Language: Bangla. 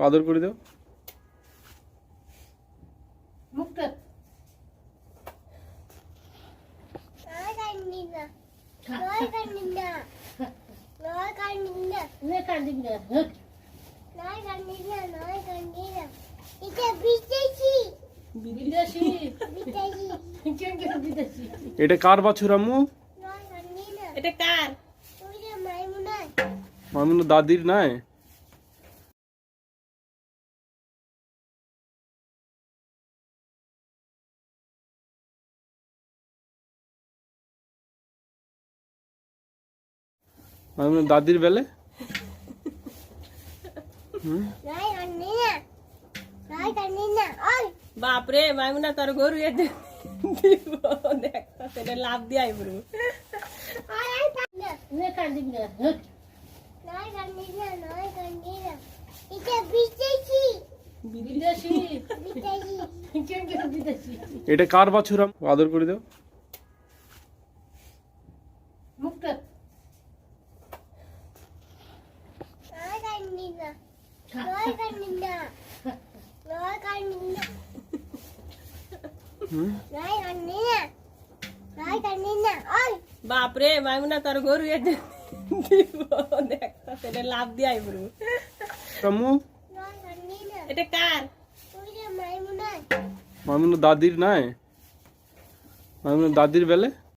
আদর করে দাও। মুখটা এটা কার বাছুর আম্মু? এটা কার? মামুনের দাদির নাই? মামুনের দাদির বেলে বাপরে মাইমুনা তোর গরু দিব দেখ সেটা লাভ দিয়ে আইব এটা কার বাছুর আম্মু? আদর করে দাও। মুখটা বাপরে মাইমুনা তোর গরু দিব দেখ সেটা লাভ দিয়ে আইব আম্মু এটা কার? মামুনের দাদির নাই? মামুনের দাদির বেলে